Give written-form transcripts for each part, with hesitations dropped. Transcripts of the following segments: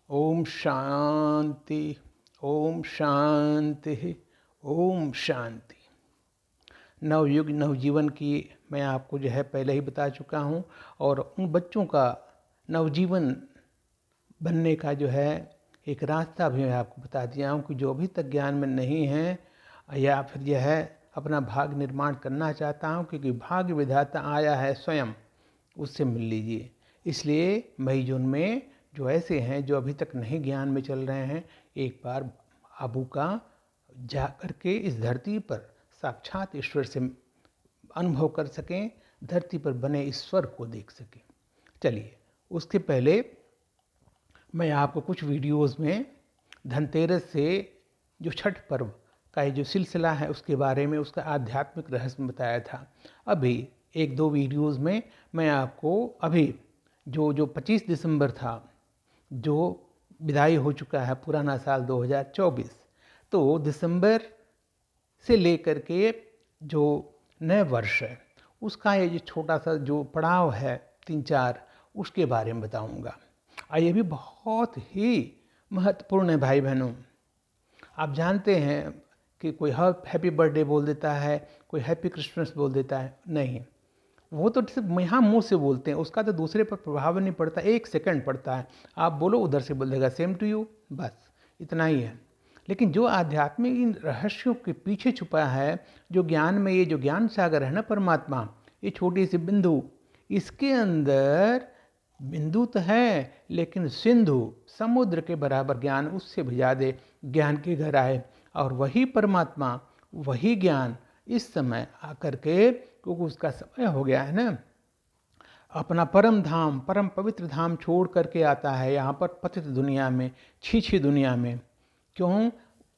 ओम शांति। ओम शांति। ओम शांति। नवयुग नवजीवन की मैं आपको पहले ही बता चुका हूँ, और उन बच्चों का नवजीवन बनने का एक रास्ता भी मैं आपको बता दिया हूँ कि जो अभी तक ज्ञान में नहीं है या फिर अपना भाग निर्माण करना चाहता हूँ, क्योंकि भाग्य विधाता आया है स्वयं, उससे मिल लीजिए। इसलिए मई जून में जो ऐसे हैं जो अभी तक नहीं ज्ञान में चल रहे हैं, एक बार आबू का जा करके इस धरती पर साक्षात ईश्वर से अनुभव कर सकें, धरती पर बने ईश्वर को देख सकें। चलिए, उसके पहले मैं आपको कुछ वीडियोस में धनतेरस से जो छठ पर्व का ये जो सिलसिला है उसके बारे में, उसका आध्यात्मिक रहस्य बताया था। अभी एक दो वीडियोस में मैं आपको अभी जो जो 25 दिसंबर था, जो विदाई हो चुका है पुराना साल 2024, तो दिसंबर से लेकर के जो नए वर्ष है उसका ये जो छोटा सा जो पड़ाव है 3-4, उसके बारे में बताऊंगा। और ये भी बहुत ही महत्वपूर्ण है भाई बहनों। आप जानते हैं कि कोई हैप्पी बर्थडे बोल देता है, कोई हैप्पी क्रिसमस बोल देता है, नहीं, वो तो सिर्फ यहाँ मुंह से बोलते हैं, उसका तो दूसरे पर प्रभाव नहीं पड़ता, 1 सेकंड पड़ता है। आप बोलो, उधर से बोल देगा सेम टू यू, बस इतना ही है। लेकिन जो आध्यात्मिक इन रहस्यों के पीछे छुपा है, जो ज्ञान में ये जो ज्ञान सागर है ना परमात्मा, ये छोटी सी बिंदु, इसके अंदर बिंदु तो है लेकिन सिंधु समुद्र के बराबर ज्ञान, उससे भी ज़्यादा ज्ञान की गहराई। और वही परमात्मा, वही ज्ञान इस समय आकर के, क्योंकि उसका समय हो गया है ना, अपना परम धाम, परम पवित्र धाम छोड़ करके आता है यहाँ पर पतित दुनिया में, छी दुनिया में। क्यों?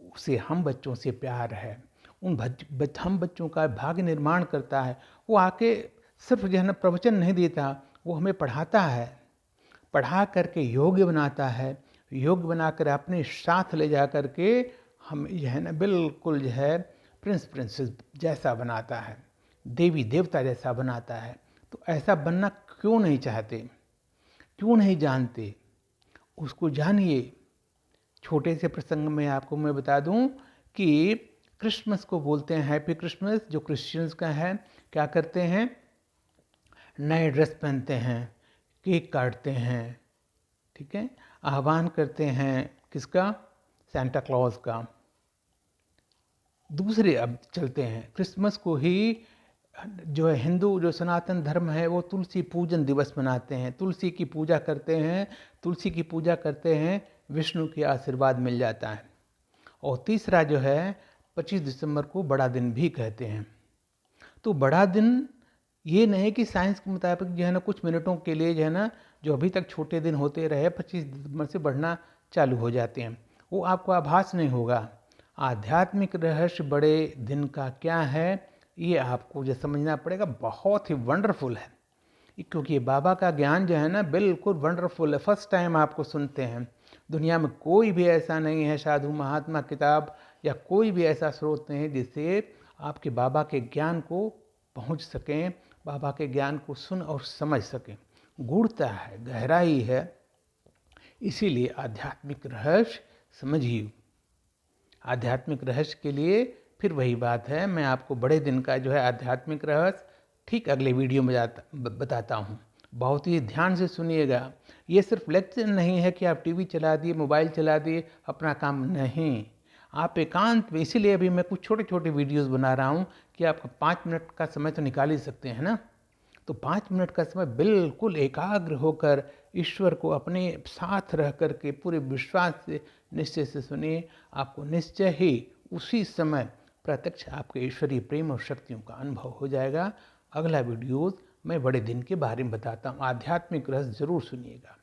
उसे हम बच्चों से प्यार है, हम बच्चों का भाग्य निर्माण करता है। वो आके सिर्फ प्रवचन नहीं देता, वो हमें पढ़ाता है, पढ़ा करके योग्य बनाता है, योग्य बनाकर अपने साथ ले जा करके हम बिल्कुल प्रिंस प्रिंसेस जैसा बनाता है, देवी देवता जैसा बनाता है। तो ऐसा बनना क्यों नहीं चाहते, क्यों नहीं जानते, उसको जानिए। छोटे से प्रसंग में आपको मैं बता दूं कि क्रिसमस को बोलते हैं हैप्पी क्रिसमस, जो क्रिश्चियंस का है। क्या करते हैं? नए ड्रेस पहनते हैं, केक काटते हैं, ठीक है, आह्वान करते हैं किसका? सेंटा क्लॉज का। दूसरे अब चलते हैं, क्रिसमस को ही जो है हिंदू जो सनातन धर्म है वो तुलसी पूजन दिवस मनाते हैं, तुलसी की पूजा करते हैं, तुलसी की पूजा करते हैं, विष्णु के आशीर्वाद मिल जाता है। और तीसरा जो है 25 दिसंबर को बड़ा दिन भी कहते हैं। तो बड़ा दिन ये नहीं कि साइंस के मुताबिक कुछ मिनटों के लिए जो अभी तक छोटे दिन होते रहे 25 दिसंबर से बढ़ना चालू हो जाते हैं, वो आपको आभास नहीं होगा। आध्यात्मिक रहस्य बड़े दिन का क्या है, ये आपको जो समझना पड़ेगा, बहुत ही वंडरफुल है। क्योंकि बाबा का ज्ञान बिल्कुल वंडरफुल है, फर्स्ट टाइम आपको सुनते हैं। दुनिया में कोई भी ऐसा नहीं है, साधु महात्मा किताब या कोई भी ऐसा स्रोत नहीं है जिससे आपके बाबा के ज्ञान को पहुंच सकें, बाबा के ज्ञान को सुन और समझ सकें। गूढ़ता है, गहराई है, इसीलिए आध्यात्मिक रहस्य समझिए। आध्यात्मिक रहस्य के लिए फिर वही बात है, मैं आपको बड़े दिन का आध्यात्मिक रहस्य ठीक अगले वीडियो में बताता हूँ। बहुत ही ध्यान से सुनिएगा। ये सिर्फ लेक्चर नहीं है कि आप टीवी चला दिए, मोबाइल चला दिए, अपना काम नहीं। आप एकांत में, इसीलिए अभी मैं कुछ छोटे छोटे वीडियोस बना रहा हूँ कि आपका 5 मिनट का समय तो निकाल ही सकते हैं ना। तो 5 मिनट का समय बिल्कुल एकाग्र होकर ईश्वर को अपने साथ रह कर के पूरे विश्वास से, निश्चय से सुनिए। आपको निश्चय ही उसी समय प्रत्यक्ष आपके ईश्वरीय प्रेम और शक्तियों का अनुभव हो जाएगा। अगला वीडियोस मैं बड़े दिन के बारे में बताता हूँ, आध्यात्मिक रहस्य जरूर सुनिएगा।